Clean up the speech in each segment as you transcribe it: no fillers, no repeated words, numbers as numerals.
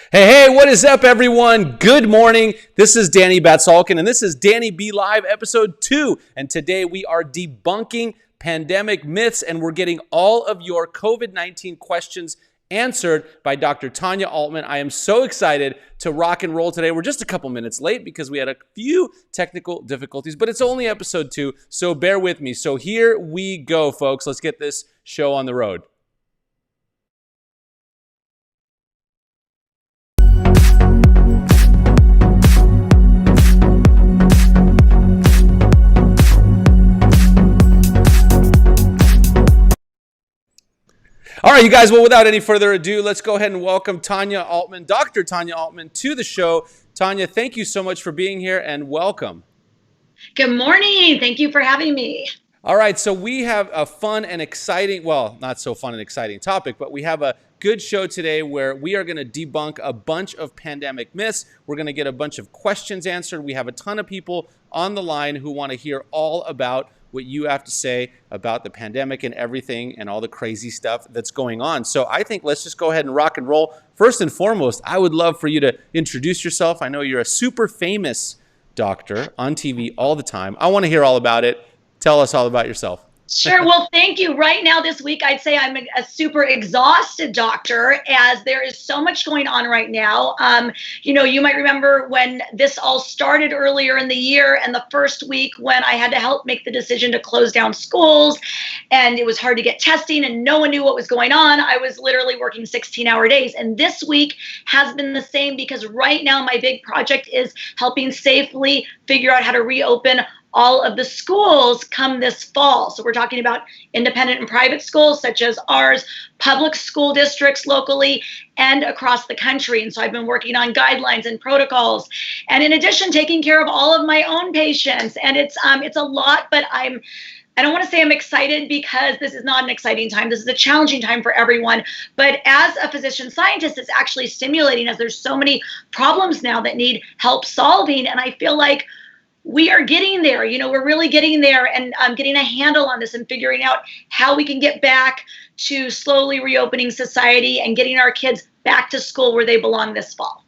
Hey, what is up, everyone? Good morning. This is Danny Batsalkin, and this is DannyBLive episode 2. And today we are debunking pandemic myths, and we're getting all of your COVID-19 questions answered by Dr. Tanya Altmann. I am so excited to rock and roll today. We're just a couple minutes late because we had a few technical difficulties, but it's only episode 2, so bear with me. So here we go, folks. Let's get this show on the road. All right, you guys, well, without any further ado, let's go ahead and welcome Tanya Altmann, Dr. Tanya Altmann, to the show. Tanya, thank you so much for being here and welcome. Good morning. Thank you for having me. All right, so we have a fun and exciting, well, not so fun and exciting topic, but we have a good show today where we are going to debunk a bunch of pandemic myths. We're going to get a bunch of questions answered. We have a ton of people on the line who want to hear all about what you have to say about the pandemic and everything and all the crazy stuff that's going on. So I think let's just go ahead and rock and roll. First and foremost, I would love for you to introduce yourself. I know you're a super famous doctor on TV all the time. I want to hear all about it. Tell us all about yourself. Sure. Well, thank you. Right now this week, I'd say I'm a super exhausted doctor as there is so much going on right now. You might remember when this all started earlier in the year and the first week when I had to help make the decision to close down schools and it was hard to get testing and no one knew what was going on. I was literally working 16-hour days. And this week has been the same because right now my big project is helping safely figure out how to reopen all of the schools come this fall. So we're talking about independent and private schools such as ours, public school districts locally and across the country. And so I've been working on guidelines and protocols. And in addition, taking care of all of my own patients. And it's a lot, but I don't want to say I'm excited because this is not an exciting time. This is a challenging time for everyone. But as a physician scientist, it's actually stimulating as there's so many problems now that need help solving. And I feel like we are getting there. We're really getting there and getting a handle on this and figuring out how we can get back to slowly reopening society and getting our kids back to school where they belong this fall.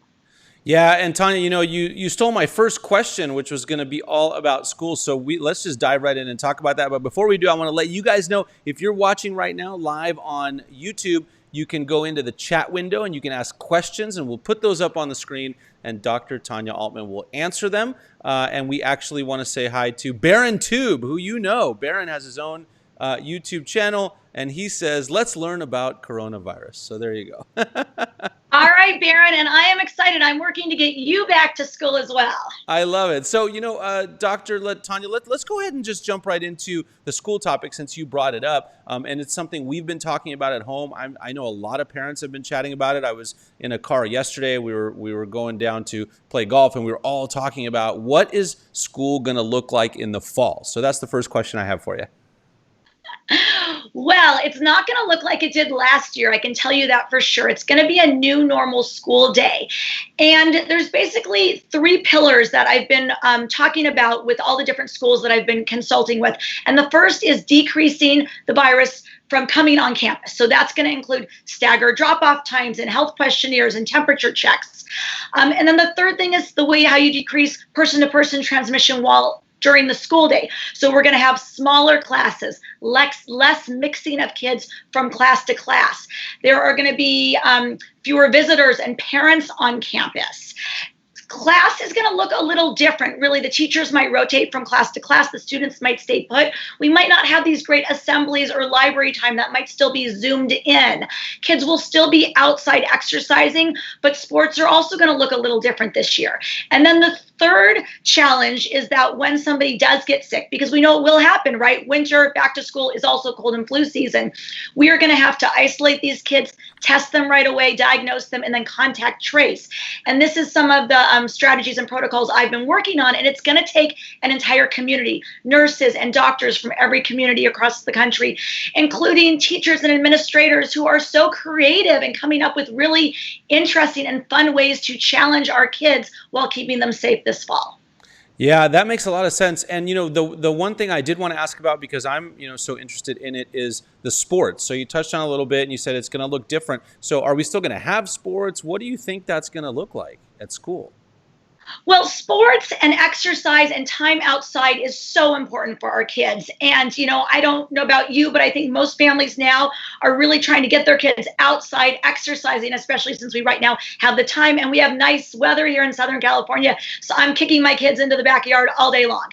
Yeah, and Tanya, you stole my first question, which was going to be all about school. So let's just dive right in and talk about that. But before we do, I want to let you guys know, if you're watching right now live on YouTube, you can go into the chat window and you can ask questions and we'll put those up on the screen and Dr. Tanya Altmann will answer them. And we actually want to say hi to Baron Tube, who you know. Baron has his own YouTube channel and he says, let's learn about coronavirus. So there you go. All right, Baron, and I am excited. I'm working to get you back to school as well. I love it. So, Tanya, let's go ahead and just jump right into the school topic since you brought it up. And it's something we've been talking about at home. I know a lot of parents have been chatting about it. I was in a car yesterday. We were going down to play golf, and we were all talking about what is school going to look like in the fall. So that's the first question I have for you. Well, it's not going to look like it did last year. I can tell you that for sure. It's going to be a new normal school day. And there's basically 3 pillars that I've been talking about with all the different schools that I've been consulting with. And the first is decreasing the virus from coming on campus. So that's going to include staggered drop-off times and health questionnaires and temperature checks. And then the third thing is the way how you decrease person-to-person transmission during the school day. So we're going to have smaller classes, less mixing of kids from class to class. There are going to be fewer visitors and parents on campus. Class is going to look a little different. Really, the teachers might rotate from class to class. The students might stay put. We might not have these great assemblies or library time. That might still be zoomed in. Kids will still be outside exercising, but sports are also going to look a little different this year. And then the third challenge is that when somebody does get sick, because we know it will happen, right? Winter, back to school is also cold and flu season. We are going to have to isolate these kids, test them right away, diagnose them, and then contact trace. And this is some of the strategies and protocols I've been working on, and it's going to take an entire community, nurses and doctors from every community across the country, including teachers and administrators who are so creative and coming up with really interesting and fun ways to challenge our kids while keeping them safe this fall. Yeah, that makes a lot of sense. And the one thing I did want to ask about, because I'm so interested in it, is the sports. So you touched on it a little bit, and you said it's going to look different. So are we still going to have sports? What do you think that's going to look like at school? Well, sports and exercise and time outside is so important for our kids. And, I don't know about you, but I think most families now are really trying to get their kids outside exercising, especially since we right now have the time and we have nice weather here in Southern California. So I'm kicking my kids into the backyard all day long.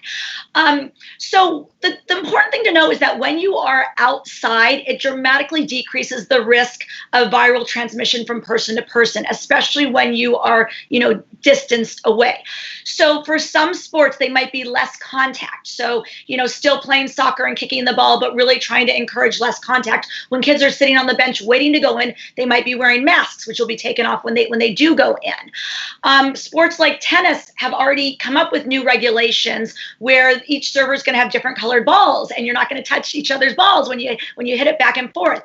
So the important thing to know is that when you are outside, it dramatically decreases the risk of viral transmission from person to person, especially when you are, distanced away. So for some sports, they might be less contact. So, still playing soccer and kicking the ball, but really trying to encourage less contact. When kids are sitting on the bench waiting to go in, they might be wearing masks, which will be taken off when they do go in. Sports like tennis have already come up with new regulations where each server is going to have different colored balls, and you're not going to touch each other's balls when you hit it back and forth.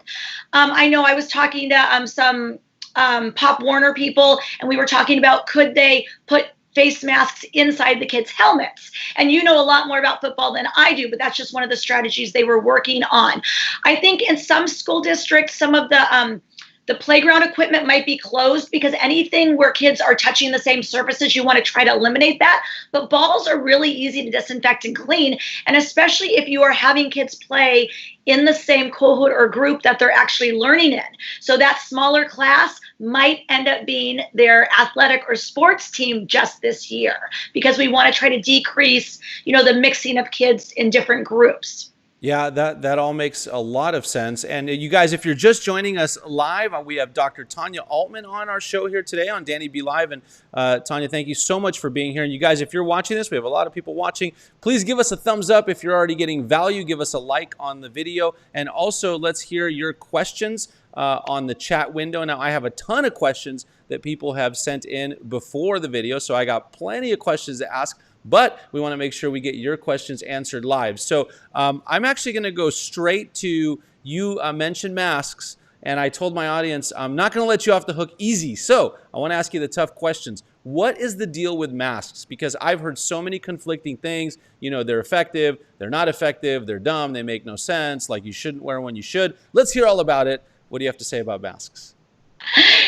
I know I was talking to some Pop Warner people, and we were talking about, could they put face masks inside the kids' helmets? And you know a lot more about football than I do, but that's just one of the strategies they were working on. I think in some school districts, some of the playground equipment might be closed, because anything where kids are touching the same surfaces, you want to try to eliminate that. But balls are really easy to disinfect and clean. And especially if you are having kids play in the same cohort or group that they're actually learning in. So that smaller class might end up being their athletic or sports team just this year, because we want to try to decrease, the mixing of kids in different groups. Yeah, that all makes a lot of sense. And you guys, if you're just joining us live, we have Dr. Tanya Altmann on our show here today on DannyBLive. And Tanya, thank you so much for being here. And you guys, if you're watching this, we have a lot of people watching. Please give us a thumbs up. If you're already getting value, give us a like on the video. And also, let's hear your questions on the chat window. Now, I have a ton of questions that people have sent in before the video, so I got plenty of questions to ask. But we want to make sure we get your questions answered live. So I'm actually going to go straight to you. Mentioned masks, and I told my audience I'm not going to let you off the hook easy. So I want to ask you the tough questions. What is the deal with masks? Because I've heard so many conflicting things. They're effective, they're not effective, they're dumb, they make no sense, like you shouldn't wear one, you should. Let's hear all about it. What do you have to say about masks?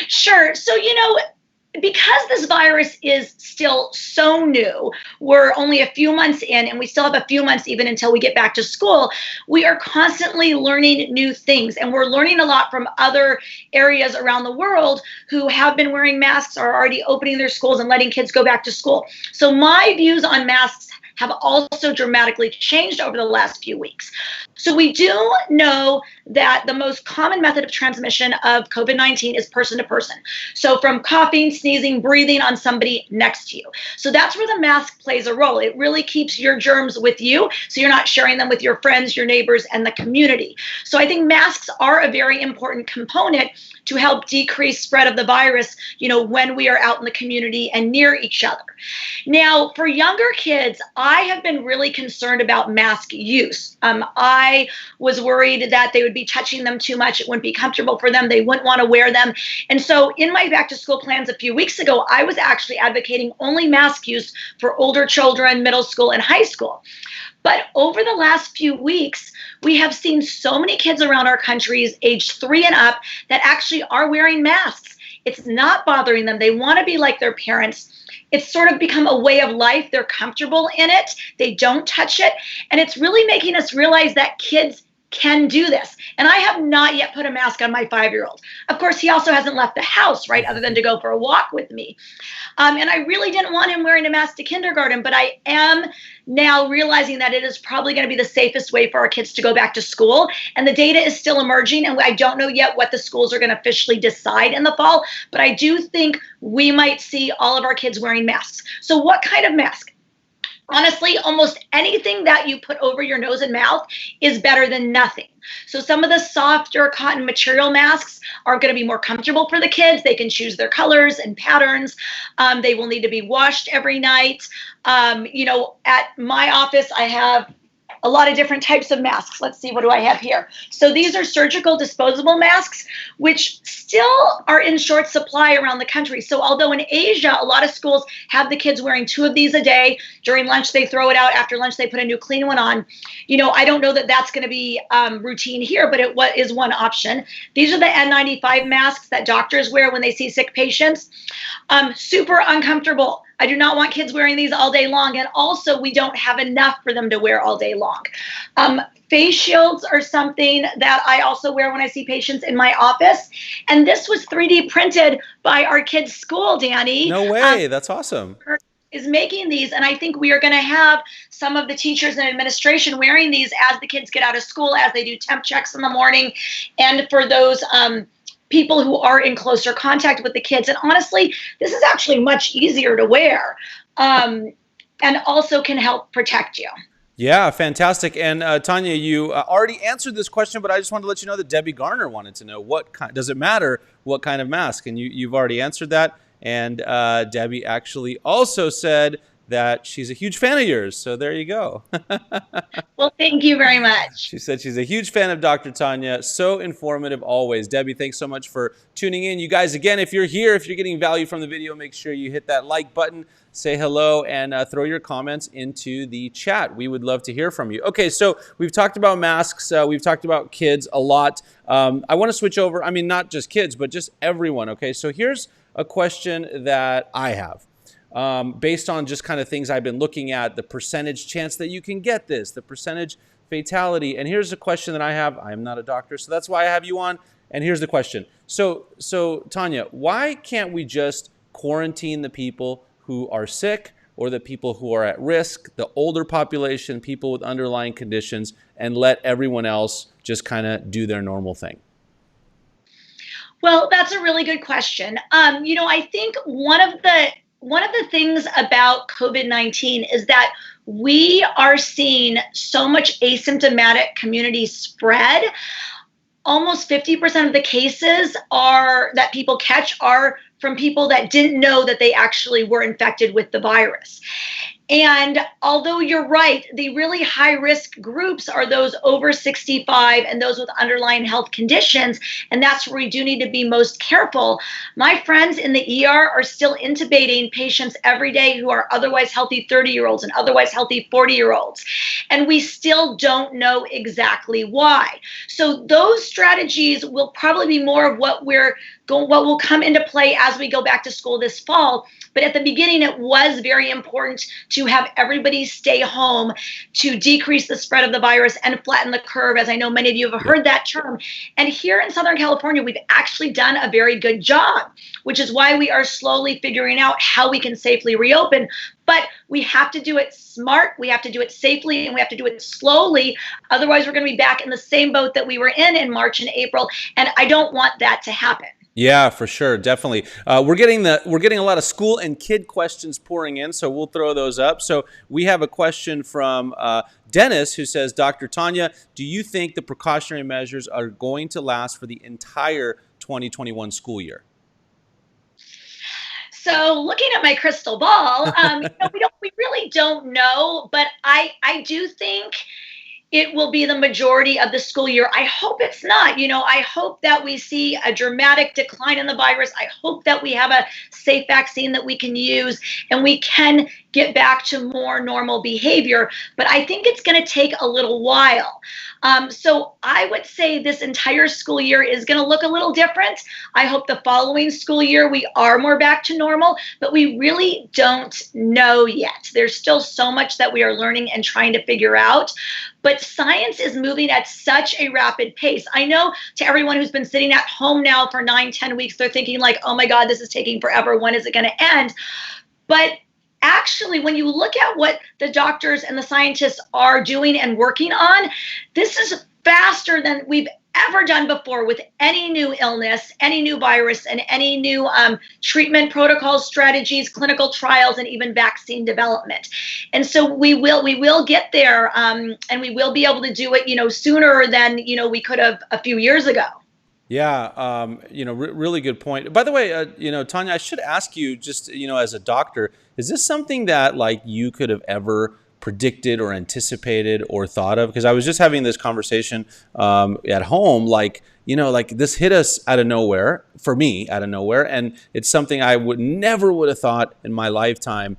Sure. So, because this virus is still so new, we're only a few months in, and we still have a few months even until we get back to school, we are constantly learning new things. And we're learning a lot from other areas around the world who have been wearing masks, are already opening their schools and letting kids go back to school. So my views on masks have also dramatically changed over the last few weeks. So we do know that the most common method of transmission of COVID-19 is person to person. So from coughing, sneezing, breathing on somebody next to you. So that's where the mask plays a role. It really keeps your germs with you, so you're not sharing them with your friends, your neighbors, and the community. So I think masks are a very important component to help decrease spread of the virus, when we are out in the community and near each other. Now, for younger kids, I have been really concerned about mask use. I was worried that they would be touching them too much. It wouldn't be comfortable for them. They wouldn't want to wear them. And so in my back to school plans a few weeks ago, I was actually advocating only mask use for older children, middle school, and high school. But over the last few weeks, we have seen so many kids around our countries aged 3 and up that actually are wearing masks. It's not bothering them. They want to be like their parents. It's sort of become a way of life. They're comfortable in it. They don't touch it. And it's really making us realize that kids can do this. And I have not yet put a mask on my 5-year-old. Of course, he also hasn't left the house, right, other than to go for a walk with me. And I really didn't want him wearing a mask to kindergarten, but I am now realizing that it is probably going to be the safest way for our kids to go back to school. And the data is still emerging, and I don't know yet what the schools are going to officially decide in the fall, but I do think we might see all of our kids wearing masks. So what kind of mask? Honestly, almost anything that you put over your nose and mouth is better than nothing. So some of the softer cotton material masks are going to be more comfortable for the kids. They can choose their colors and patterns. They will need to be washed every night. At my office, I have a lot of different types of masks. Let's see, what do I have here? So these are surgical disposable masks, which still are in short supply around the country. So although in Asia, a lot of schools have the kids wearing 2 of these a day, during lunch they throw it out, after lunch they put a new clean one on. I don't know that that's going to be routine here, but it is one option. These are the N95 masks that doctors wear when they see sick patients. Super uncomfortable. I do not want kids wearing these all day long. And also, we don't have enough for them to wear all day long. Face shields are something that I also wear when I see patients in my office. And this was 3D printed by our kids' school, Danny. No way. That's awesome. Is making these. And I think we are going to have some of the teachers and administration wearing these as the kids get out of school, as they do temp checks in the morning. And for those people who are in closer contact with the kids. And honestly, this is actually much easier to wear and also can help protect you. Yeah, fantastic. And Tanya, you already answered this question, but I just wanted to let you know that Debbie Garner wanted to know does it matter what kind of mask? And you've already answered that. And Debbie actually also said that she's a huge fan of yours. So there you go. Well, thank you very much. She said she's a huge fan of Dr. Tanya. So informative always. Debbie, thanks so much for tuning in. You guys, again, if you're here, if you're getting value from the video, make sure you hit that like button, say hello, and throw your comments into the chat. We would love to hear from you. Okay, so we've talked about masks. We've talked about kids a lot. I want to switch over. I mean, not just kids, but just everyone. Okay, so here's a question that I have. Based on just kind of things I've been looking at, the percentage chance that you can get this, the percentage fatality. And here's a question that I have. I am not a doctor, so that's why I have you on. And here's the question. So Tanya, why can't we just quarantine the people who are sick or the people who are at risk, the older population, people with underlying conditions, and let everyone else just kind of do their normal thing? Well, that's a really good question. I think one of the things about COVID-19 is that we are seeing so much asymptomatic community spread. Almost 50% of the cases that people catch are from people that didn't know that they actually were infected with the virus. And although you're right, the really high-risk groups are those over 65 and those with underlying health conditions, and that's where we do need to be most careful. My friends in the ER are still intubating patients every day who are otherwise healthy 30-year-olds and otherwise healthy 40-year-olds, and we still don't know exactly why. So those strategies will probably be more of what will come into play as we go back to school this fall. But at the beginning, it was very important to have everybody stay home to decrease the spread of the virus and flatten the curve, as I know many of you have heard that term. And here in Southern California, we've actually done a very good job, which is why we are slowly figuring out how we can safely reopen. But we have to do it smart, we have to do it safely, and we have to do it slowly. Otherwise, we're going to be back in the same boat that we were in March and April, and I don't want that to happen. Yeah, for sure, definitely. We're getting a lot of school and kid questions pouring in, so we'll throw those up. So we have a question from Dennis, who says, Dr. Tanya, do you think the precautionary measures are going to last for the entire 2021 school year? So looking at my crystal ball, we really don't know, but I do think it will be the majority of the school year. I hope it's not. I hope that we see a dramatic decline in the virus. I hope that we have a safe vaccine that we can use and we can get back to more normal behavior. But I think it's going to take a little while. So I would say this entire school year is going to look a little different. I hope the following school year we are more back to normal, but we really don't know yet. There's still so much that we are learning and trying to figure out. But science is moving at such a rapid pace. I know to everyone who's been sitting at home now for 9-10 weeks, they're thinking like, oh my God, this is taking forever. When is it going to end? But actually, when you look at what the doctors and the scientists are doing and working on, this is faster than we've ever done before with any new illness, any new virus, and any new treatment protocols, strategies, clinical trials, and even vaccine development. And so we will get there, and we will be able to do it, sooner than we could have a few years ago. Yeah, really good point. By the way, Tanya, I should ask you, just as a doctor, is this something that like you could have ever predicted or anticipated or thought of? Because I was just having this conversation at home, like, like this hit us out of nowhere, for me, out of nowhere. And it's something I never would have thought in my lifetime,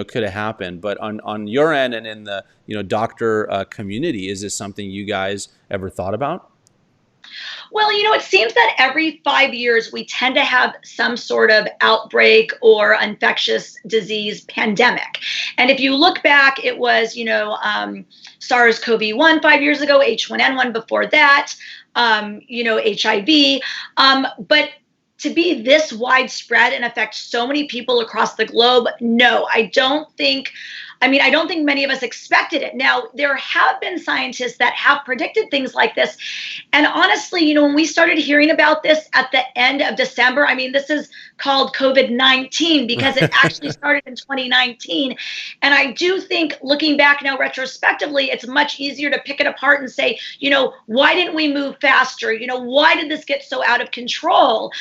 could have happened. But on your end and in the, doctor community, is this something you guys ever thought about? Well, it seems that every 5 years we tend to have some sort of outbreak or infectious disease pandemic. And if you look back, it was, SARS-CoV-1 5 years ago, H1N1 before that, HIV. But to be this widespread and affect so many people across the globe, no, I don't think many of us expected it. Now, there have been scientists that have predicted things like this. And honestly, when we started hearing about this at the end of December, this is called COVID-19 because it actually started in 2019. And I do think, looking back now retrospectively, it's much easier to pick it apart and say, why didn't we move faster? Why did this get so out of control?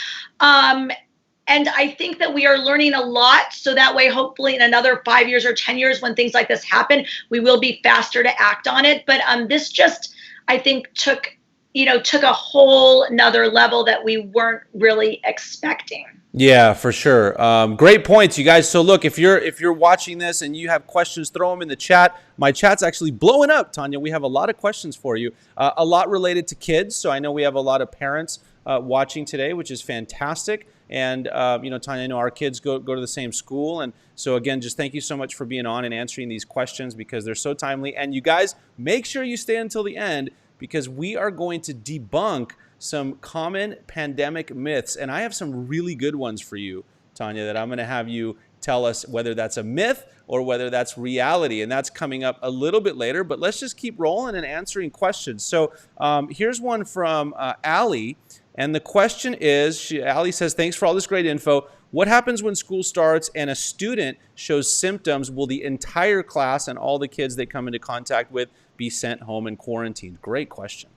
And I think that we are learning a lot, so that way, hopefully in another 5 years or 10 years, when things like this happen, we will be faster to act on it. But this just, I think, took a whole nother level that we weren't really expecting. Yeah, for sure. Great points, you guys. So look, if you're watching this and you have questions, throw them in the chat. My chat's actually blowing up, Tanya. We have a lot of questions for you, a lot related to kids. So I know we have a lot of parents watching today, which is fantastic. And, Tanya, I know our kids go to the same school. And so, again, just thank you so much for being on and answering these questions because they're so timely. And you guys, make sure you stay until the end because we are going to debunk some common pandemic myths. And I have some really good ones for you, Tanya, that I'm going to have you tell us whether that's a myth or whether that's reality. And that's coming up a little bit later. But let's just keep rolling and answering questions. So here's one from Allie. And the question is, Allie says, thanks for all this great info. What happens when school starts and a student shows symptoms? Will the entire class and all the kids they come into contact with be sent home and quarantined? Great question.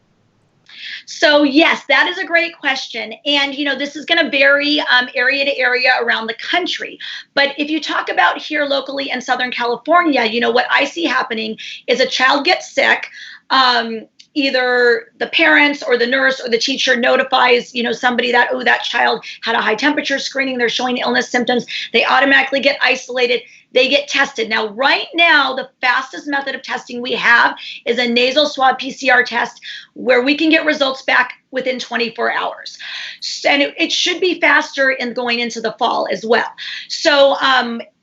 So yes, that is a great question. And, this is going to vary area to area around the country. But if you talk about here locally in Southern California, what I see happening is a child gets sick. Either the parents or the nurse or the teacher notifies, somebody that, that child had a high temperature screening, they're showing illness symptoms. They automatically get isolated. They get tested. Now, right now, the fastest method of testing we have is a nasal swab PCR test where we can get results back within 24 hours. And it should be faster in going into the fall as well. So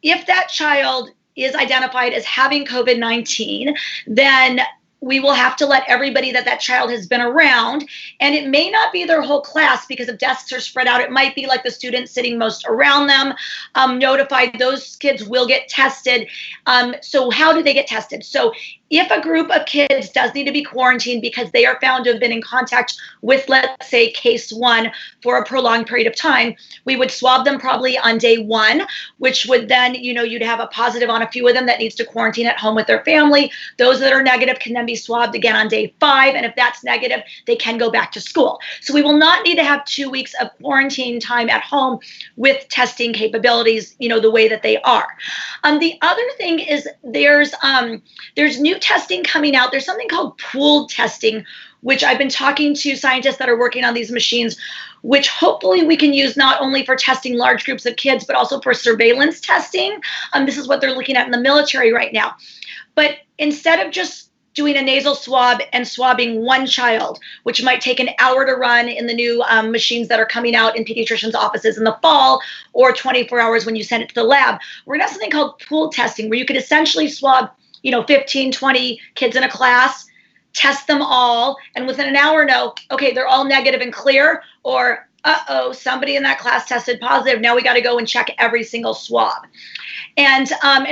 if that child is identified as having COVID-19, then we will have to let everybody that child has been around, and it may not be their whole class because if desks are spread out, it might be like the students sitting most around them, notified. Those kids will get tested. So how do they get tested? So if a group of kids does need to be quarantined because they are found to have been in contact with, let's say, case one for a prolonged period of time, we would swab them probably on day one, which would then, you'd have a positive on a few of them that needs to quarantine at home with their family. Those that are negative can then be swabbed again on day 5. And if that's negative, they can go back to school. So we will not need to have 2 weeks of quarantine time at home with testing capabilities, the way that they are. The other thing is there's new testing coming out. There's something called pooled testing, which I've been talking to scientists that are working on these machines, which hopefully we can use not only for testing large groups of kids, but also for surveillance testing. This is what they're looking at in the military right now. But instead of just doing a nasal swab and swabbing one child, which might take an hour to run in the new machines that are coming out in pediatricians' offices in the fall, or 24 hours when you send it to the lab, we're going to have something called pooled testing, where you could essentially swab 15, 20 kids in a class, test them all, and within an hour know, okay, they're all negative and clear, or somebody in that class tested positive. Now we got to go and check every single swab. And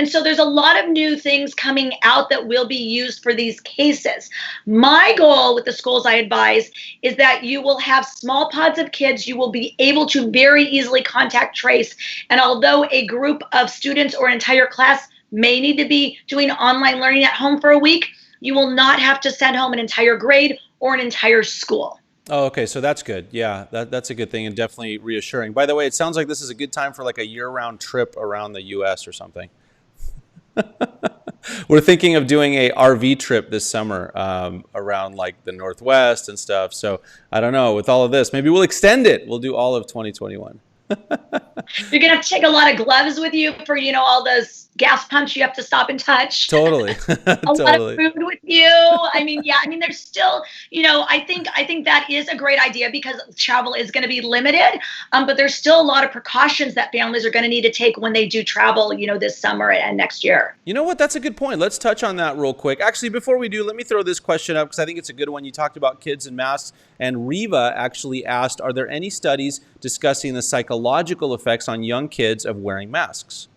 so there's a lot of new things coming out that will be used for these cases. My goal with the schools I advise is that you will have small pods of kids. You will be able to very easily contact trace. And although a group of students or an entire class may need to be doing online learning at home for a week, you will not have to send home an entire grade or an entire school. Oh, okay. So that's good. Yeah, that's a good thing and definitely reassuring. By the way, it sounds like this is a good time for like a year-round trip around the U.S. or something. We're thinking of doing a RV trip this summer around like the Northwest and stuff. So I don't know, with all of this, maybe we'll extend it. We'll do all of 2021. You're gonna have to take a lot of gloves with you for, all those gas pumps you have to stop and touch. Totally. A lot of food with you. There's still, I think that is a great idea because travel is going to be limited. But there's still a lot of precautions that families are going to need to take when they do travel, this summer and next year. You know what? That's a good point. Let's touch on that real quick. Actually, before we do, let me throw this question up because I think it's a good one. You talked about kids and masks, and Riva actually asked, are there any studies discussing the psychological effects on young kids of wearing masks?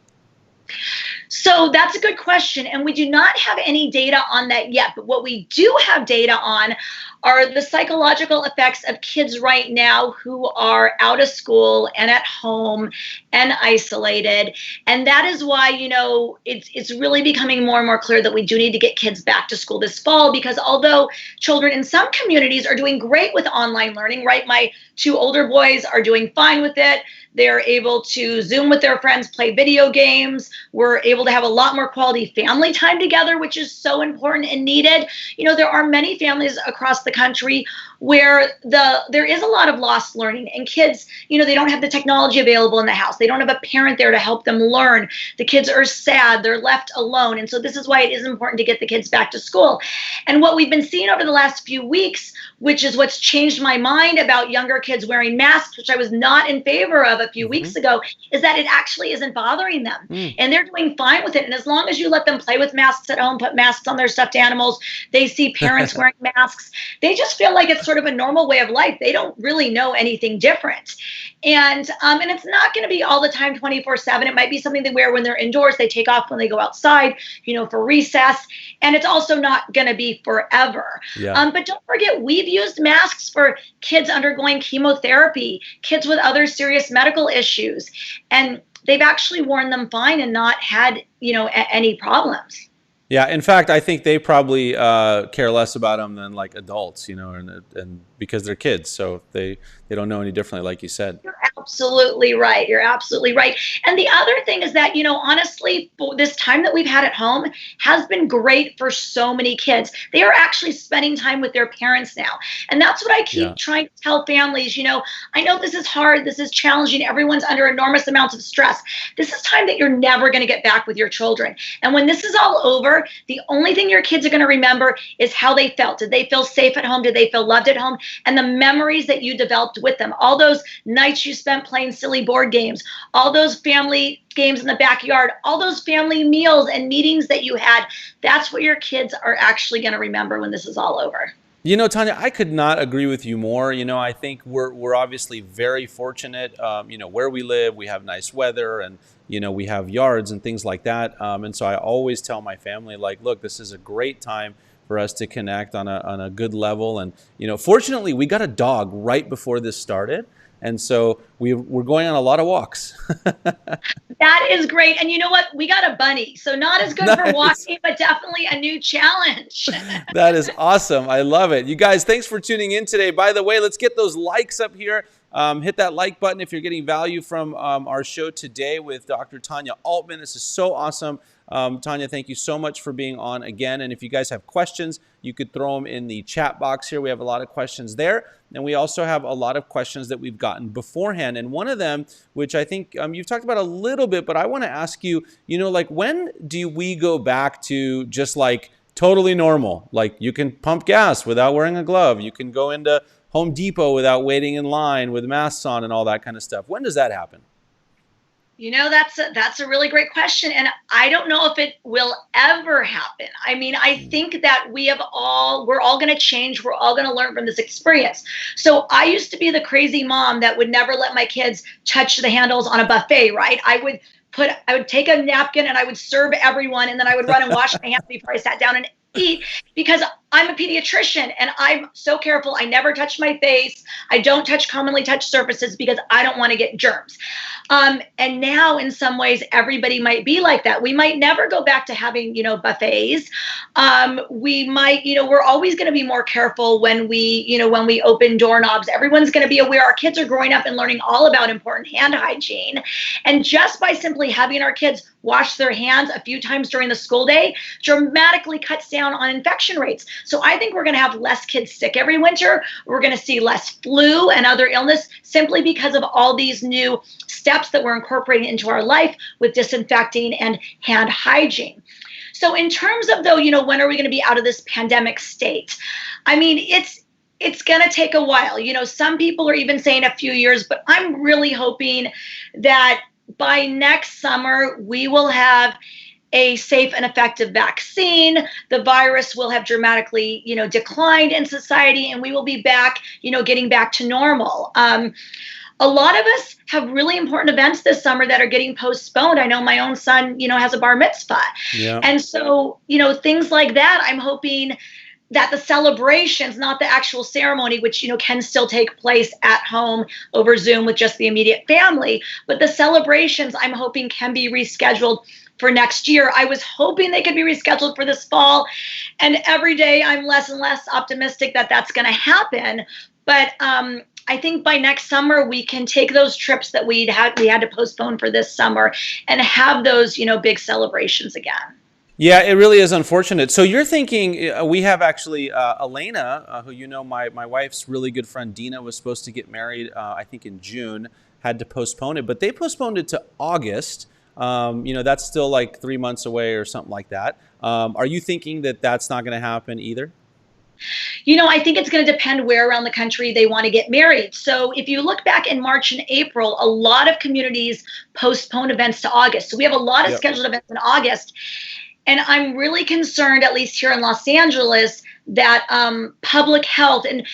So that's a good question. And we do not have any data on that yet. But what we do have data on are the psychological effects of kids right now who are out of school and at home and isolated. And that is why, it's really becoming more and more clear that we do need to get kids back to school this fall, because although children in some communities are doing great with online learning, right? My 2 older boys are doing fine with it. They're able to Zoom with their friends, play video games. We're able to have a lot more quality family time together, which is so important and needed. There are many families across the country where there is a lot of lost learning, and kids, they don't have the technology available in the house. They don't have a parent there to help them learn. The kids are sad. They're left alone. And so this is why it is important to get the kids back to school. And what we've been seeing over the last few weeks, which is what's changed my mind about younger kids wearing masks, which I was not in favor of a few weeks ago, is that it actually isn't bothering them. And they're doing fine with it. And as long as you let them play with masks at home, put masks on their stuffed animals, they see parents wearing masks, they just feel like it's sort of a normal way of life. They don't really know anything different. And it's not going to be all the time 24/7. It might be something they wear when they're indoors. They take off when they go outside, for recess. And it's also not going to be forever. Yeah. But don't forget, we've used masks for kids undergoing chemotherapy, kids with other serious medical issues. And they've actually worn them fine and not had, any problems. Yeah, in fact, I think they probably care less about them than like adults, and because they're kids, so they don't know any differently, like you said. You're absolutely right. You're absolutely right. And the other thing is that, honestly, this time that we've had at home has been great for so many kids. They are actually spending time with their parents now. And that's what I keep trying to tell families. I know this is hard. This is challenging. Everyone's under enormous amounts of stress. This is time that you're never going to get back with your children. And when this is all over, the only thing your kids are going to remember is how they felt. Did they feel safe at home? Did they feel loved at home? And the memories that you developed with them. All those nights you spent playing silly board games, all those family games in the backyard, all those family meals and meetings that you had. That's what your kids are actually going to remember when this is all over. Tanya, I could not agree with you more. I think we're obviously very fortunate. Where we live, we have nice weather, and we have yards and things like that. And so I always tell my family, like, look, this is a great time for us to connect on a good level. And fortunately, we got a dog right before this started. And so we're going on a lot of walks. That is great. And you know what? We got a bunny. So not as good for walking, but definitely a new challenge. That is awesome. I love it. You guys, thanks for tuning in today. By the way, let's get those likes up here. Hit that like button if you're getting value from our show today with Dr. Tanya Altmann. This is so awesome. Tanya, thank you so much for being on again. And if you guys have questions, you could throw them in the chat box here. We have a lot of questions there. And we also have a lot of questions that we've gotten beforehand. And one of them, which I think you've talked about a little bit, but I want to ask you, like, when do we go back to just like totally normal? Like, you can pump gas without wearing a glove. You can go into Home Depot without waiting in line with masks on and all that kind of stuff. When does that happen? That's a really great question. And I don't know if it will ever happen. I think that we're all going to change. We're all going to learn from this experience. So I used to be the crazy mom that would never let my kids touch the handles on a buffet, right? I would take a napkin and I would serve everyone, and then I would run and wash my hands before I sat down and eat, because I'm a pediatrician and I'm so careful. I never touch my face. I don't touch commonly touched surfaces because I don't want to get germs. And now in some ways, everybody might be like that. We might never go back to having, buffets. We might, we're always going to be more careful when we open doorknobs. Everyone's going to be aware. Our kids are growing up and learning all about important hand hygiene. And just by simply having our kids wash their hands a few times during the school day dramatically cuts down on infection rates. So I think we're going to have less kids sick every winter. We're going to see less flu and other illness simply because of all these new steps that we're incorporating into our life with disinfecting and hand hygiene. So in terms of, though, when are we going to be out of this pandemic state? I mean, it's going to take a while. Some people are even saying a few years, but I'm really hoping that by next summer, we will have a safe and effective vaccine. The virus will have dramatically, declined in society, and we will be back, getting back to normal. A lot of us have really important events this summer that are getting postponed. I know my own son, has a bar mitzvah. Yeah. And so, things like that, I'm hoping that the celebrations, not the actual ceremony, which, can still take place at home over Zoom with just the immediate family, but the celebrations I'm hoping can be rescheduled for next year. I was hoping they could be rescheduled for this fall, and every day I'm less and less optimistic that that's going to happen. But I think by next summer we can take those trips that we had to postpone for this summer and have those, big celebrations again. Yeah, it really is unfortunate. So you're thinking, we have actually Elena, who my wife's really good friend Dina was supposed to get married, I think in June, had to postpone it, but they postponed it to August. That's still like 3 months away or something like that. Are you thinking that that's not going to happen either? I think it's going to depend where around the country they want to get married. So if you look back in March and April, a lot of communities postpone events to August. So we have a lot of scheduled events in August. And I'm really concerned, at least here in Los Angeles, that public health, and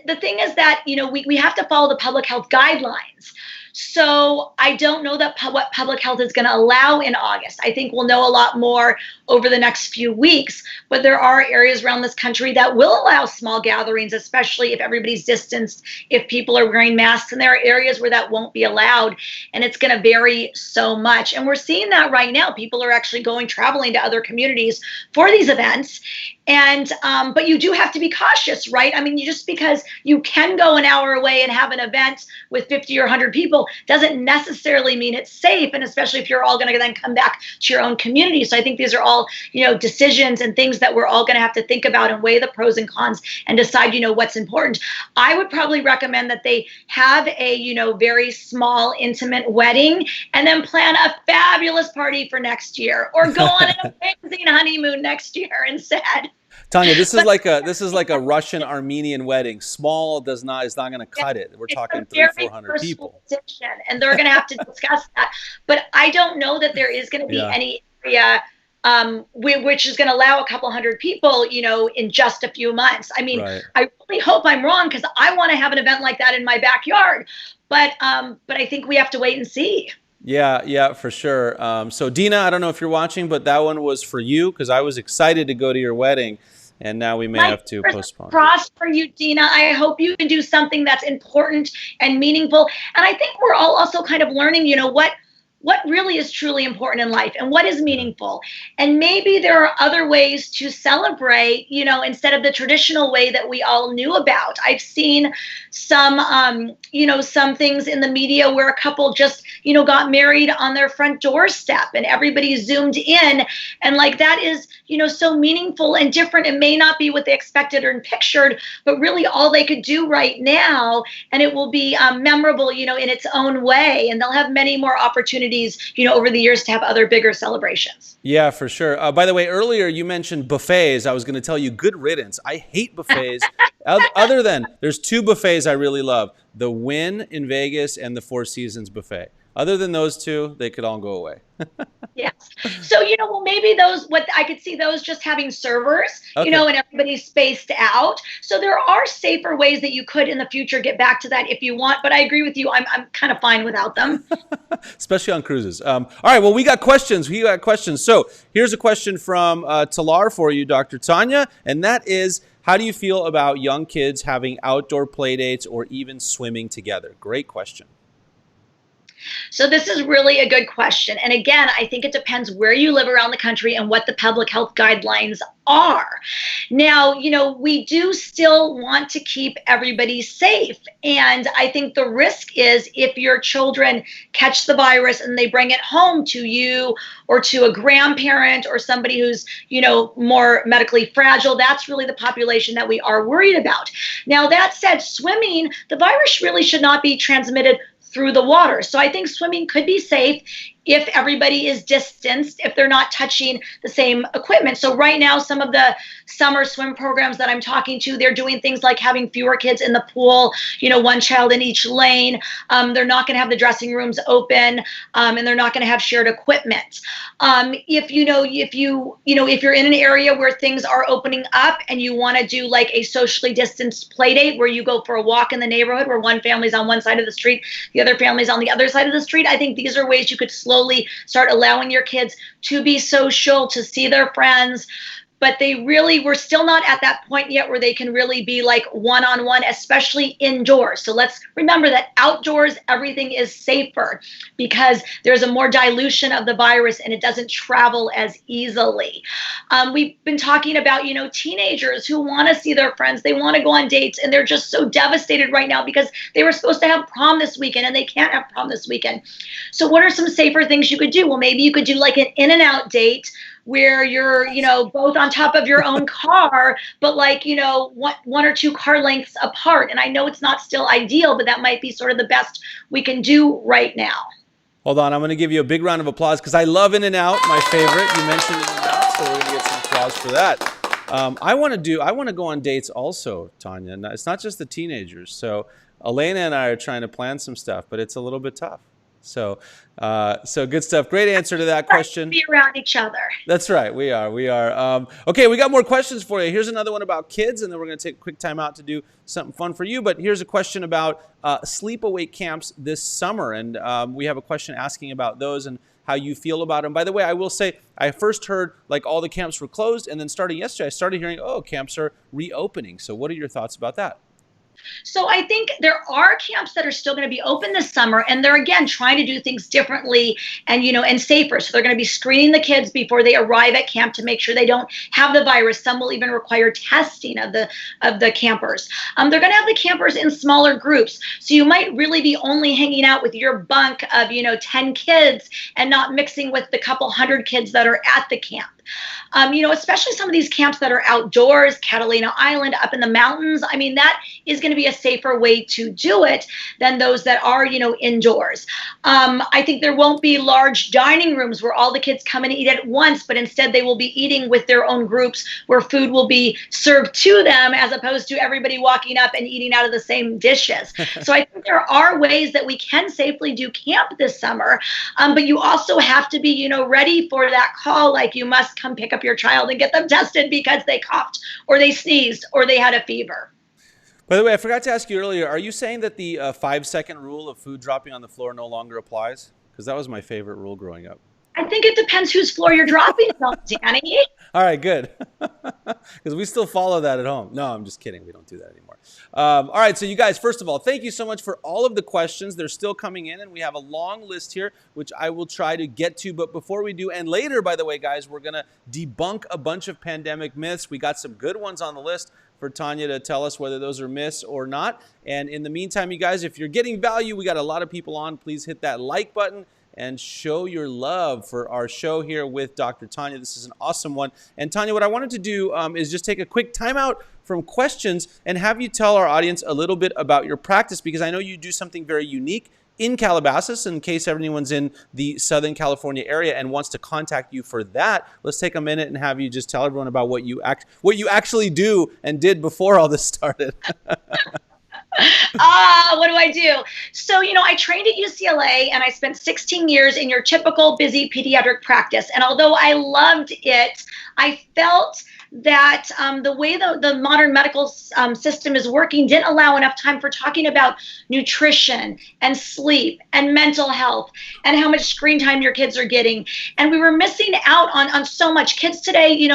the thing is that, we have to follow the public health guidelines. So I don't know what public health is going to allow in August. I think we'll know a lot more over the next few weeks, but there are areas around this country that will allow small gatherings, especially if everybody's distanced, if people are wearing masks, and there are areas where that won't be allowed, and it's going to vary so much. And we're seeing that right now. People are actually traveling to other communities for these events. And, but you do have to be cautious, right? I mean, just because you can go an hour away and have an event with 50 or 100 people doesn't necessarily mean it's safe. And especially if you're all going to then come back to your own community. So I think these are all, decisions and things that we're all going to have to think about and weigh the pros and cons and decide, what's important. I would probably recommend that they have a, very small, intimate wedding and then plan a fabulous party for next year, or go on an amazing honeymoon next year instead. Tanya, this is like a Russian Armenian wedding. Small is not going to cut it. We're talking 300-400 people. And they're going to have to discuss that. But I don't know that there is going to be any area which is going to allow a couple hundred people, in just a few months. I mean, right. I really hope I'm wrong, because I want to have an event like that in my backyard. But I think we have to wait and see. Yeah, for sure. So Dina, I don't know if you're watching, but that one was for you, because I was excited to go to your wedding, and now we may have to postpone. Cross for you, Dina. I hope you can do something that's important and meaningful. And I think we're all also kind of learning, what really is truly important in life and what is meaningful. And maybe there are other ways to celebrate, instead of the traditional way that we all knew about. I've seen some, some things in the media where a couple just, got married on their front doorstep and everybody zoomed in. And that is, so meaningful and different. It may not be what they expected or pictured, but really all they could do right now. And it will be memorable, in its own way. And they'll have many more opportunities, over the years to have other bigger celebrations. Yeah, for sure. By the way, earlier you mentioned buffets. I was going to tell you, good riddance. I hate buffets. Other than, there's two buffets I really love: the Wynn in Vegas and the Four Seasons buffet. Other than those two, they could all go away. Yes. So, well, maybe what I could see those just having servers, Okay. and everybody's spaced out. So there are safer ways that you could in the future get back to that if you want. But I agree with you. I'm kind of fine without them. Especially on cruises. All right. Well, we got questions. So here's a question from Talar for you, Dr. Tanya. And that is, how do you feel about young kids having outdoor play dates or even swimming together? Great question. So this is really a good question. And again, I think it depends where you live around the country and what the public health guidelines are. Now, we do still want to keep everybody safe. And I think the risk is if your children catch the virus and they bring it home to you or to a grandparent or somebody who's, more medically fragile, that's really the population that we are worried about. Now, that said, swimming, the virus really should not be transmitted through the water. So I think swimming could be safe if everybody is distanced, if they're not touching the same equipment. So right now, some of the summer swim programs that I'm talking to, they're doing things like having fewer kids in the pool, one child in each lane. They're not going to have the dressing rooms open, and they're not going to have shared equipment. If you're in an area where things are opening up and you want to do like a socially distanced play date where you go for a walk in the neighborhood where one family's on one side of the street, the other family's on the other side of the street, I think these are ways you could slowly start allowing your kids to be social, to see their friends. But we're still not at that point yet where they can really be like one-on-one, especially indoors. So let's remember that outdoors, everything is safer because there's a more dilution of the virus and it doesn't travel as easily. We've been talking about, teenagers who want to see their friends. They want to go on dates and they're just so devastated right now because they were supposed to have prom this weekend and they can't have prom this weekend. So what are some safer things you could do? Well, maybe you could do like an in and out date where you're, both on top of your own car, but like, one or two car lengths apart. And I know it's not still ideal, but that might be sort of the best we can do right now. Hold on. I'm going to give you a big round of applause because I love In-N-Out, my favorite. You mentioned In-N-Out, so we're going to get some applause for that. I want to go on dates also, Tanya. It's not just the teenagers. So Elena and I are trying to plan some stuff, but it's a little bit tough. So good stuff. Great answer to that question. Be around each other. That's right. We are. Okay, we got more questions for you. Here's another one about kids, and then we're going to take a quick time out to do something fun for you. But here's a question about sleepaway camps this summer, and we have a question asking about those and how you feel about them. By the way, I will say I first heard like all the camps were closed, and then starting yesterday, I started hearing, camps are reopening. So what are your thoughts about that? So I think there are camps that are still going to be open this summer, and they're again trying to do things differently and and safer. So they're going to be screening the kids before they arrive at camp to make sure they don't have the virus. Some will even require testing of the campers. They're going to have the campers in smaller groups, so you might really be only hanging out with your bunk of 10 kids and not mixing with the couple hundred kids that are at the camp. Especially some of these camps that are outdoors, Catalina Island, up in the mountains. I mean, that is going to be a safer way to do it than those that are, indoors. I think there won't be large dining rooms where all the kids come and eat at once, but instead they will be eating with their own groups where food will be served to them as opposed to everybody walking up and eating out of the same dishes. So I think there are ways that we can safely do camp this summer, but you also have to be, ready for that call, like you must come pick up your child and get them tested because they coughed or they sneezed or they had a fever. By the way, I forgot to ask you earlier, are you saying that the 5-second rule of food dropping on the floor no longer applies? Because that was my favorite rule growing up. I think it depends whose floor you're dropping it on, Danny. All right, good. Because we still follow that at home. No, I'm just kidding. We don't do that anymore. All right, so you guys, first of all, thank you so much for all of the questions. They're still coming in, and we have a long list here, which I will try to get to. But before we do, and later, by the way, guys, we're going to debunk a bunch of pandemic myths. We got some good ones on the list for Tanya to tell us whether those are myths or not. And in the meantime, you guys, if you're getting value, we got a lot of people on. Please hit that like button and show your love for our show here with Dr. Tanya. This is an awesome one. And Tanya, what I wanted to do is just take a quick time out from questions and have you tell our audience a little bit about your practice, because I know you do something very unique in Calabasas. In case anyone's in the Southern California area and wants to contact you for that, let's take a minute and have you just tell everyone about what you actually do and did before all this started. What do I do? So, I trained at UCLA and I spent 16 years in your typical busy pediatric practice. And although I loved it, I felt that the way the modern medical system is working didn't allow enough time for talking about nutrition and sleep and mental health and how much screen time your kids are getting. And we were missing out on so much. Kids today,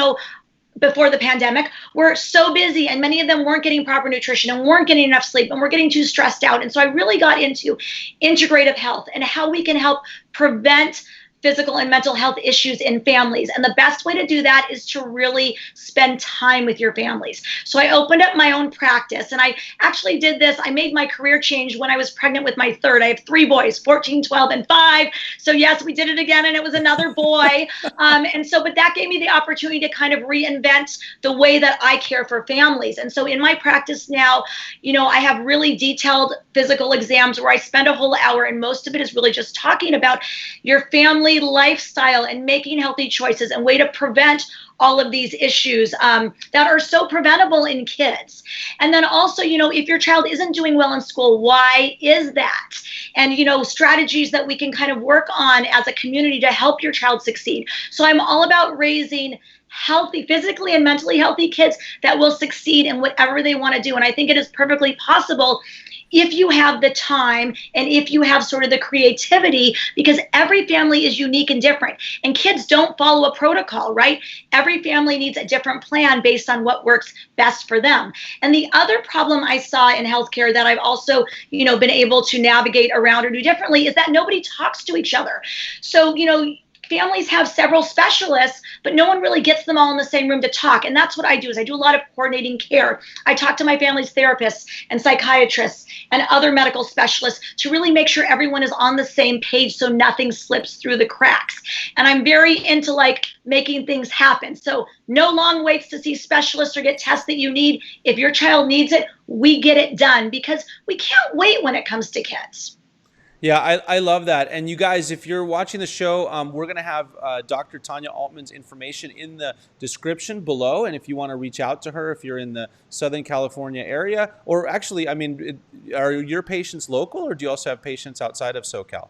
before the pandemic, were so busy, and many of them weren't getting proper nutrition and weren't getting enough sleep and were getting too stressed out. And so I really got into integrative health and how we can help prevent physical and mental health issues in families. And the best way to do that is to really spend time with your families. So I opened up my own practice, and I actually did this. I made my career change when I was pregnant with my third. I have 3 boys, 14, 12, and 5. So yes, we did it again, and it was another boy. But that gave me the opportunity to kind of reinvent the way that I care for families. And so in my practice now, I have really detailed physical exams where I spend a whole hour, and most of it is really just talking about your family lifestyle and making healthy choices and way to prevent all of these issues that are so preventable in kids. And then also, if your child isn't doing well in school, why is that? And, strategies that we can kind of work on as a community to help your child succeed. So I'm all about raising healthy, physically and mentally healthy kids that will succeed in whatever they want to do. And I think it is perfectly possible if you have the time and if you have sort of the creativity, because every family is unique and different, and kids don't follow a protocol, right? Every family needs a different plan based on what works best for them. And the other problem I saw in healthcare that I've also, been able to navigate around or do differently is that nobody talks to each other. So, families have several specialists, but no one really gets them all in the same room to talk. And that's what I do, is I do a lot of coordinating care. I talk to my family's therapists and psychiatrists and other medical specialists to really make sure everyone is on the same page so nothing slips through the cracks. And I'm very into making things happen. So no long waits to see specialists or get tests that you need. If your child needs it, we get it done, because we can't wait when it comes to kids. Yeah, I love that. And you guys, if you're watching the show, we're going to have Dr. Tanya Altmann's information in the description below. And if you want to reach out to her, if you're in the Southern California area, or actually, are your patients local, or do you also have patients outside of SoCal?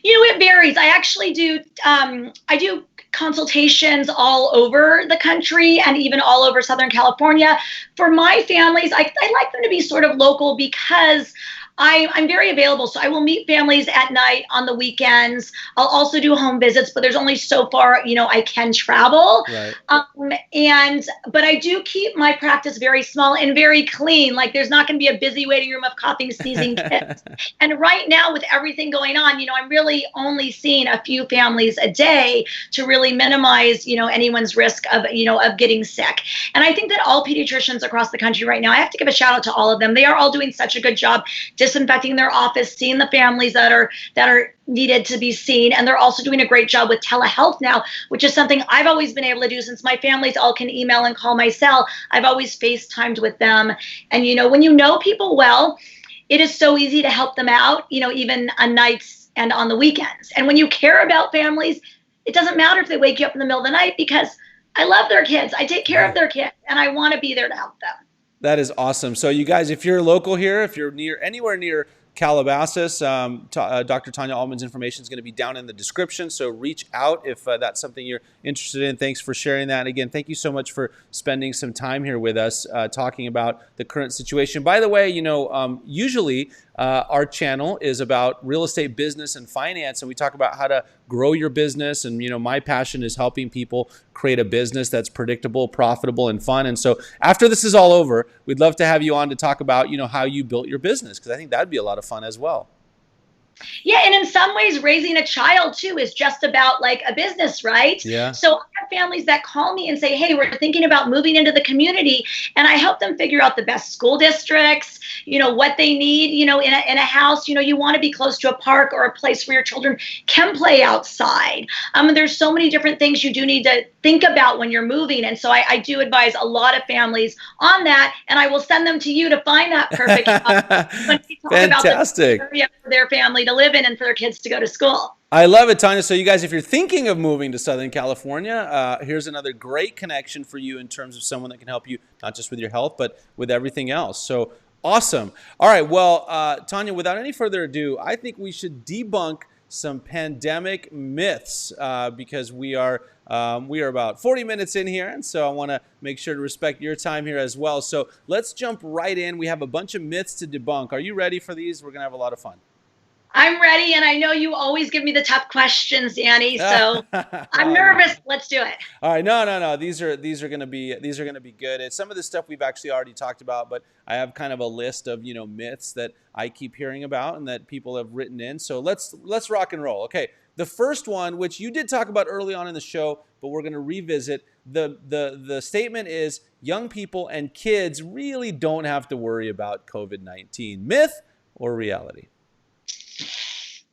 It varies. I actually do, I do consultations all over the country and even all over Southern California. For my families, I like them to be sort of local, because I'm very available. So I will meet families at night, on the weekends. I'll also do home visits, but there's only so far, I can travel. Right. But I do keep my practice very small and very clean. There's not going to be a busy waiting room of coughing, sneezing kids. And right now, with everything going on, I'm really only seeing a few families a day to really minimize, anyone's risk of getting sick. And I think that all pediatricians across the country right now, I have to give a shout out to all of them. They are all doing such a good job disinfecting their office, seeing the families that are needed to be seen. And they're also doing a great job with telehealth now, which is something I've always been able to do since my families all can email and call my cell. I've always FaceTimed with them. And, when you know people well, it is so easy to help them out, even on nights and on the weekends. And when you care about families, it doesn't matter if they wake you up in the middle of the night, because I love their kids. I take care of their kids, and I want to be there to help them. That is awesome. So you guys, if you're local here, if you're anywhere near Calabasas, Dr. Tanya Altmann's information is going to be down in the description. So reach out if that's something you're interested in. Thanks for sharing that. Again, thank you so much for spending some time here with us talking about the current situation. By the way, usually our channel is about real estate, business, and finance, and we talk about how to grow your business. And my passion is helping people create a business that's predictable, profitable, and fun. And so after this is all over, we'd love to have you on to talk about how you built your business, because I think that'd be a lot of fun as well. Yeah, and in some ways, raising a child too is just about a business, right? Yeah. So I have families that call me and say, hey, we're thinking about moving into the community, and I help them figure out the best school districts, what they need, in a house. You want to be close to a park or a place where your children can play outside. There's so many different things you do need to think about when you're moving, and so I do advise a lot of families on that, and I will send them to you to find that perfect when we talk Fantastic. about the area for their family to live in and for their kids to go to school. I love it, Tanya. So you guys, if you're thinking of moving to Southern California, here's another great connection for you in terms of someone that can help you, not just with your health, but with everything else. So Awesome. All right. Well, Tanya, without any further ado, I think we should debunk some pandemic myths because we are about 40 minutes in here, and so I want to make sure to respect your time here as well. So let's jump right in. We have a bunch of myths to debunk. Are you ready for these? We're going to have a lot of fun. I'm ready, and I know you always give me the tough questions, Danny. So I'm nervous. Let's do it. All right, no. These are gonna be good. It's some of the stuff we've actually already talked about, but I have kind of a list of myths that I keep hearing about and that people have written in. So let's rock and roll. Okay, the first one, which you did talk about early on in the show, but we're gonna revisit. The statement is young people and kids really don't have to worry about COVID-19. Myth or reality?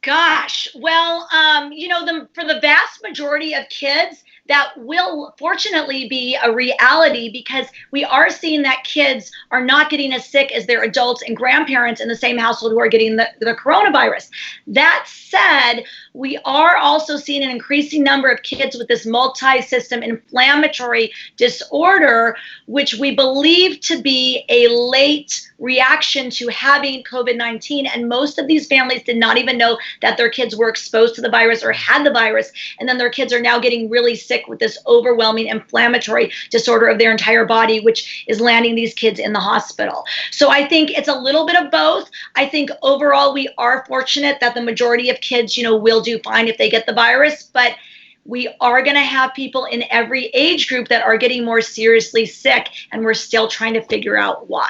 Gosh, well, for the vast majority of kids, that will fortunately be a reality because we are seeing that kids are not getting as sick as their adults and grandparents in the same household who are getting the coronavirus. That said, we are also seeing an increasing number of kids with this multi-system inflammatory disorder, which we believe to be a late reaction to having COVID-19. And most of these families did not even know that their kids were exposed to the virus or had the virus. And then their kids are now getting really sick with this overwhelming inflammatory disorder of their entire body, which is landing these kids in the hospital. So I think it's a little bit of both. I think overall we are fortunate that the majority of kids, will do fine if they get the virus, but we are going to have people in every age group that are getting more seriously sick, and we're still trying to figure out why.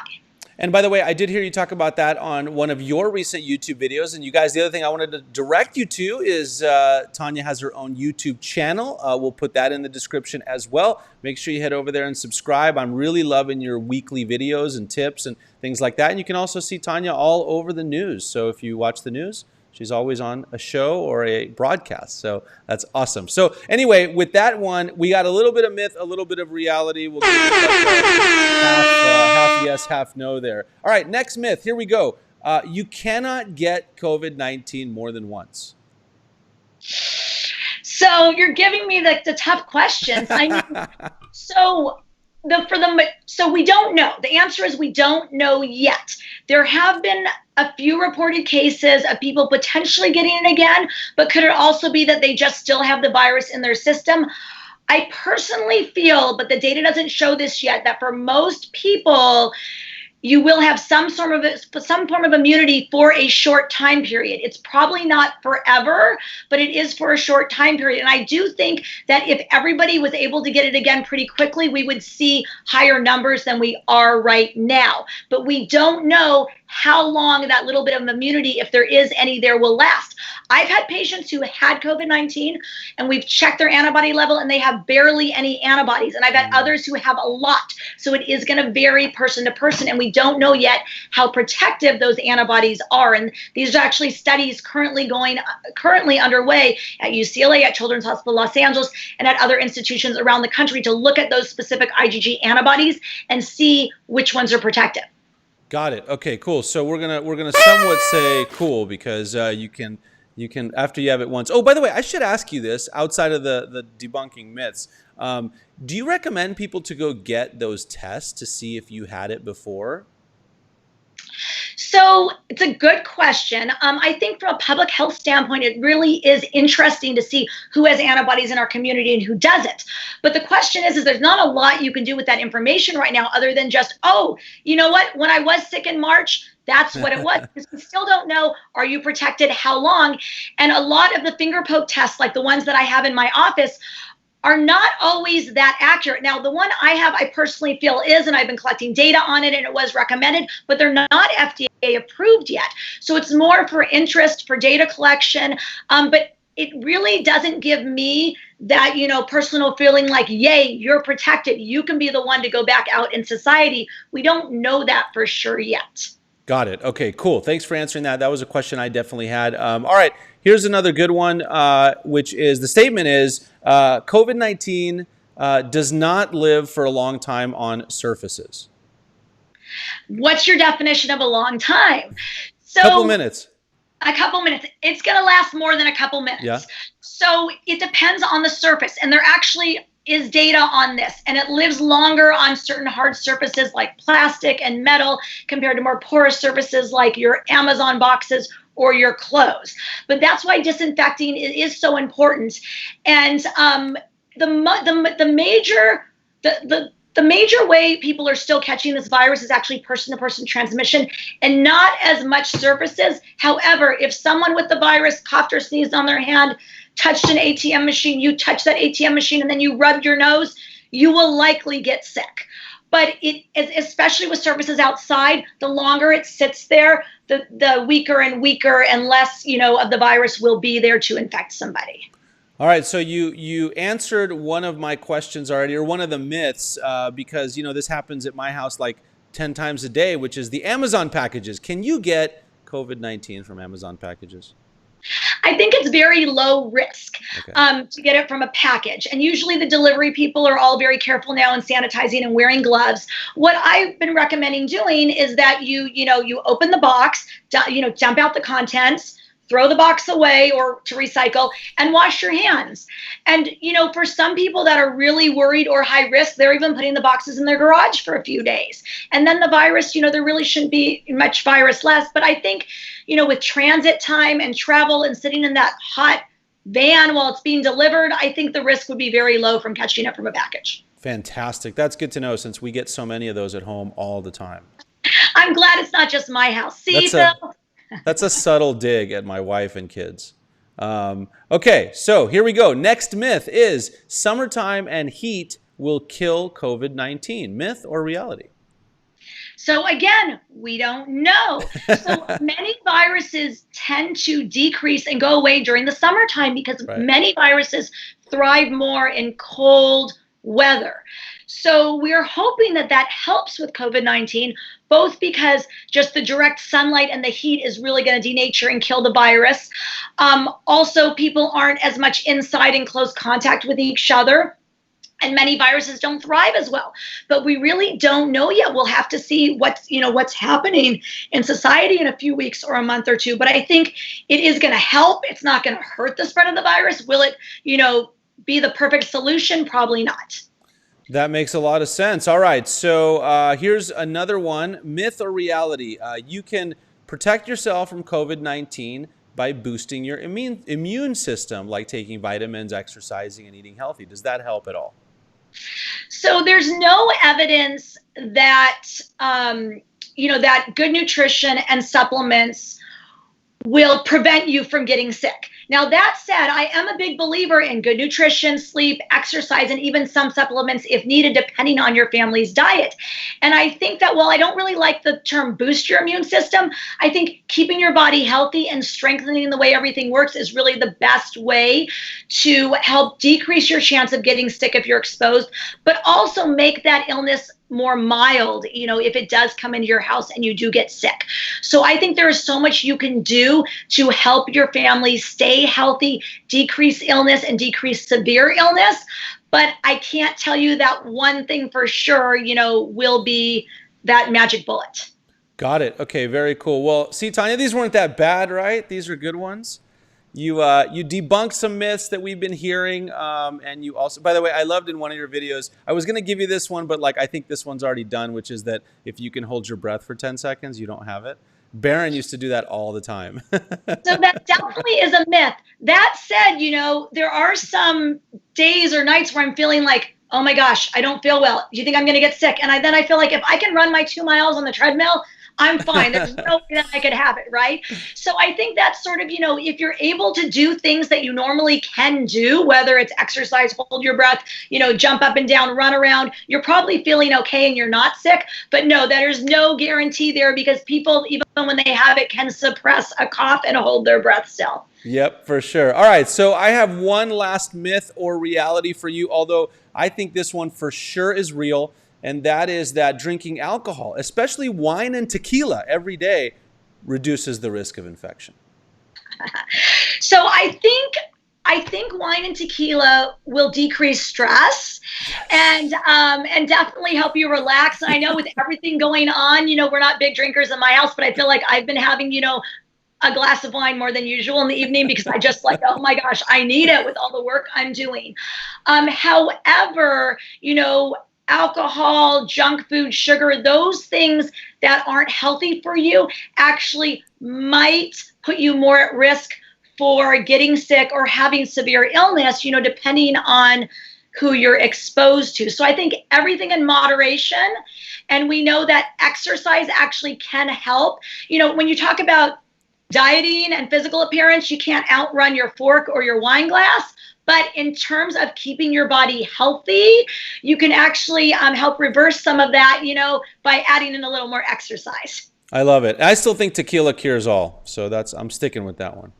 And by the way, I did hear you talk about that on one of your recent YouTube videos. And you guys, the other thing I wanted to direct you to is Tanya has her own YouTube channel. We'll put that in the description as well. Make sure you head over there and subscribe. I'm really loving your weekly videos and tips and things like that. And you can also see Tanya all over the news. So if you watch the news, she's always on a show or a broadcast. So that's awesome. So anyway, with that one, we got a little bit of myth, a little bit of reality. We'll give it half yes, half no there. All right, next myth. Here we go. You cannot get COVID-19 more than once. So you're giving me the tough questions. I mean, so we don't know. The answer is we don't know yet. There have been a few reported cases of people potentially getting it again, but could it also be that they just still have the virus in their system? I personally feel, but the data doesn't show this yet, that for most people, you will have some form of immunity for a short time period. It's probably not forever, but it is for a short time period. And I do think that if everybody was able to get it again pretty quickly, we would see higher numbers than we are right now. But we don't know how long that little bit of immunity, if there is any there, will last. I've had patients who had COVID-19 and we've checked their antibody level and they have barely any antibodies. And I've had others who have a lot. So it is going to vary person to person. And we don't know yet how protective those antibodies are. And these are actually studies currently underway at UCLA, at Children's Hospital Los Angeles, and at other institutions around the country to look at those specific IgG antibodies and see which ones are protective. Got it. Okay, cool. So we're gonna somewhat say cool because you can after you have it once. Oh, by the way, I should ask you this outside of the debunking myths. Do you recommend people to go get those tests to see if you had it before? So it's a good question. I think from a public health standpoint, it really is interesting to see who has antibodies in our community and who doesn't. But the question is there's not a lot you can do with that information right now other than just, oh, you know what? When I was sick in March, that's what it was. Because we still don't know, are you protected? How long? And a lot of the finger poke tests, like the ones that I have in my office, are not always that accurate. Now, the one I have, I personally feel is, and I've been collecting data on it and it was recommended, but they're not FDA approved yet. So it's more for interest, for data collection. But it really doesn't give me that, personal feeling like, yay, you're protected. You can be the one to go back out in society. We don't know that for sure yet. Got it. Okay, cool. Thanks for answering that. That was a question I definitely had. All right, here's another good one, which is the statement is COVID-19 does not live for a long time on surfaces. What's your definition of a long time? So, couple minutes. A couple minutes. It's going to last more than a couple minutes. Yeah. So it depends on the surface. And there actually is data on this, and it lives longer on certain hard surfaces like plastic and metal compared to more porous surfaces like your Amazon boxes or your clothes. But that's why disinfecting is so important. And the major way people are still catching this virus is actually person-to-person transmission, and not as much surfaces. However, if someone with the virus coughed or sneezed on their hand, touched an ATM machine, you touch that ATM machine, and then you rubbed your nose, you will likely get sick. But especially with surfaces outside, the longer it sits there, the weaker and weaker and less, of the virus will be there to infect somebody. All right, so you answered one of my questions already, or one of the myths, because this happens at my house like 10 times a day, which is the Amazon packages. Can you get COVID-19 from Amazon packages? I think it's very low risk to get it from a package. And usually the delivery people are all very careful now and sanitizing and wearing gloves. What I've been recommending doing is that you open the box, dump out the contents, throw the box away or to recycle, and wash your hands. And, for some people that are really worried or high risk, they're even putting the boxes in their garage for a few days. And then the virus, there really shouldn't be much virus left. But I think, with transit time and travel and sitting in that hot van while it's being delivered, I think the risk would be very low from catching it from a package. Fantastic. That's good to know, since we get so many of those at home all the time. I'm glad it's not just my house. See, Phil? That's a subtle dig at my wife and kids. Okay, so here we go. Next myth is summertime and heat will kill COVID-19. Myth or reality? So again, we don't know. So many viruses tend to decrease and go away during the summertime because many viruses thrive more in cold weather. So we're hoping that helps with COVID-19, both because just the direct sunlight and the heat is really going to denature and kill the virus. Also, people aren't as much inside in close contact with each other, and many viruses don't thrive as well. But we really don't know yet. We'll have to see what's happening in society in a few weeks or a month or two. But I think it is going to help. It's not going to hurt the spread of the virus. Will it, be the perfect solution? Probably not. That makes a lot of sense. All right, so here's another one. Myth or reality? You can protect yourself from COVID-19 by boosting your immune system, like taking vitamins, exercising, and eating healthy. Does that help at all? So there's no evidence that, that good nutrition and supplements will prevent you from getting sick. Now, that said, I am a big believer in good nutrition, sleep, exercise, and even some supplements if needed, depending on your family's diet. And I think that while I don't really like the term boost your immune system, I think keeping your body healthy and strengthening the way everything works is really the best way to help decrease your chance of getting sick if you're exposed, but also make that illness more mild, if it does come into your house and you do get sick. So I think there is so much you can do to help your family stay healthy, decrease illness, and decrease severe illness. But I can't tell you that one thing for sure, will be that magic bullet. Got it. Okay, very cool. Well, see, Tanya, these weren't that bad, right? These are good ones. You debunked some myths that we've been hearing, and you also, by the way, I loved in one of your videos, I was going to give you this one, but I think this one's already done, which is that if you can hold your breath for 10 seconds, you don't have it. Baron used to do that all the time. So that definitely is a myth. That said, there are some days or nights where I'm feeling like, oh my gosh, I don't feel well. Do you think I'm going to get sick? And then I feel like if I can run my 2 miles on the treadmill, I'm fine. There's no way that I could have it, right? So I think that's sort of, if you're able to do things that you normally can do, whether it's exercise, hold your breath, jump up and down, run around, you're probably feeling okay and you're not sick. But no, there's no guarantee there because people, even when they have it, can suppress a cough and hold their breath still. Yep, for sure. All right, so I have one last myth or reality for you, although I think this one for sure is real. And that is that drinking alcohol, especially wine and tequila every day, reduces the risk of infection. So I think wine and tequila will decrease stress and definitely help you relax. And I know with everything going on, we're not big drinkers in my house, but I feel like I've been having, a glass of wine more than usual in the evening because I just like, oh my gosh, I need it with all the work I'm doing. However, alcohol, junk food, sugar, those things that aren't healthy for you actually might put you more at risk for getting sick or having severe illness, depending on who you're exposed to. So I think everything in moderation, and we know that exercise actually can help. When you talk about dieting and physical appearance, you can't outrun your fork or your wine glass. But in terms of keeping your body healthy, you can actually help reverse some of that, by adding in a little more exercise. I love it. I still think tequila cures all. So I'm sticking with that one.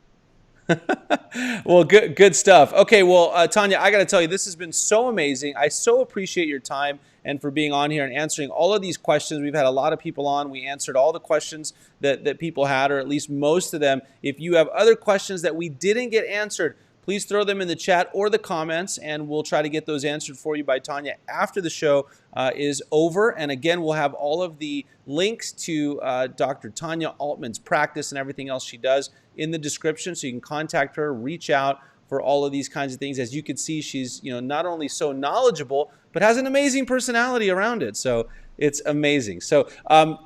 Well, good stuff. Okay, well, Tanya, I got to tell you, this has been so amazing. I so appreciate your time and for being on here and answering all of these questions. We've had a lot of people on. We answered all the questions that people had, or at least most of them. If you have other questions that we didn't get answered, please throw them in the chat or the comments, and we'll try to get those answered for you by Tanya after the show is over. And again, we'll have all of the links to Dr. Tanya Altmann's practice and everything else she does in the description, so you can contact her, reach out for all of these kinds of things. As you can see, she's not only so knowledgeable, but has an amazing personality around it. So it's amazing. So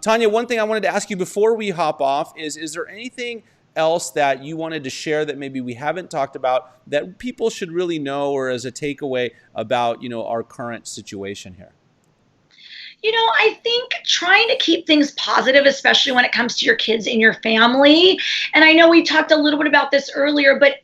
Tanya, one thing I wanted to ask you before we hop off is there anything else that you wanted to share that maybe we haven't talked about that people should really know, or as a takeaway about our current situation here? I think trying to keep things positive, especially when it comes to your kids and your family. And I know we talked a little bit about this earlier, but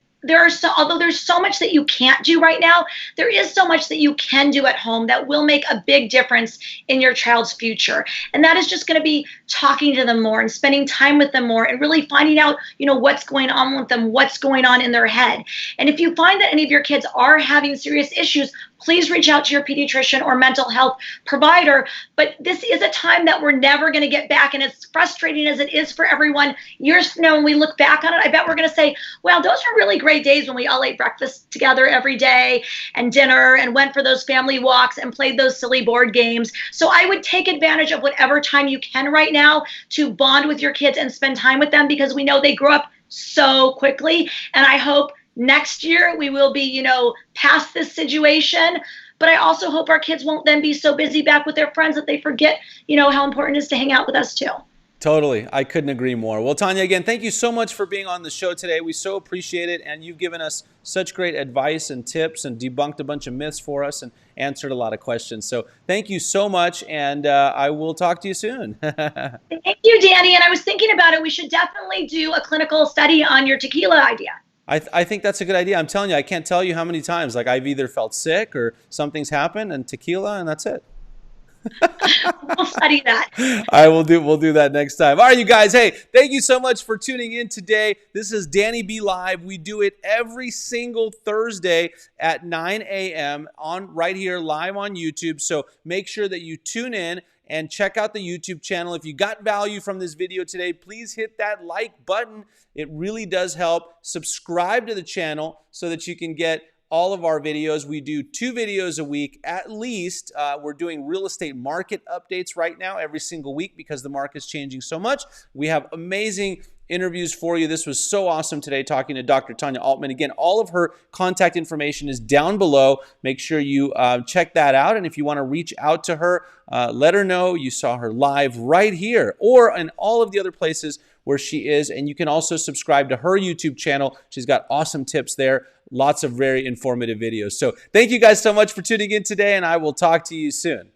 although there's so much that you can't do right now, there is so much that you can do at home that will make a big difference in your child's future. And that is just going to be talking to them more and spending time with them more and really finding out, what's going on with them, what's going on in their head. And if you find that any of your kids are having serious issues, please reach out to your pediatrician or mental health provider. But this is a time that we're never going to get back. And as frustrating as it is for everyone, years from now, when we look back on it, I bet we're going to say, well, those were really great days when we all ate breakfast together every day and dinner and went for those family walks and played those silly board games. So I would take advantage of whatever time you can right now to bond with your kids and spend time with them, because we know they grow up so quickly. And I hope next year we will be, past this situation. But I also hope our kids won't then be so busy back with their friends that they forget, how important it is to hang out with us too. Totally. I couldn't agree more. Well, Tanya, again, thank you so much for being on the show today. We so appreciate it. And you've given us such great advice and tips and debunked a bunch of myths for us and answered a lot of questions. So thank you so much. And I will talk to you soon. Thank you, Danny. And I was thinking about it. We should definitely do a clinical study on your tequila idea. I think that's a good idea. I'm telling you, I can't tell you how many times I've either felt sick or something's happened and tequila, and that's it. We'll study that. We'll do that next time. All right, you guys. Hey, thank you so much for tuning in today. This is DannyBLive. We do it every single Thursday at 9 a.m. right here live on YouTube. So make sure that you tune in and check out the YouTube channel. If you got value from this video today, please hit that like button. It really does help. Subscribe to the channel so that you can get all of our videos. We do 2 videos a week at least. We're doing real estate market updates right now every single week because the market's changing so much. We have amazing interviews for you. This was so awesome today talking to Dr. Tanya Altmann. Again, all of her contact information is down below. Make sure you check that out. And if you want to reach out to her, let her know you saw her live right here or in all of the other places where she is. And you can also subscribe to her YouTube channel. She's got awesome tips there. Lots of very informative videos. So thank you guys so much for tuning in today, and I will talk to you soon.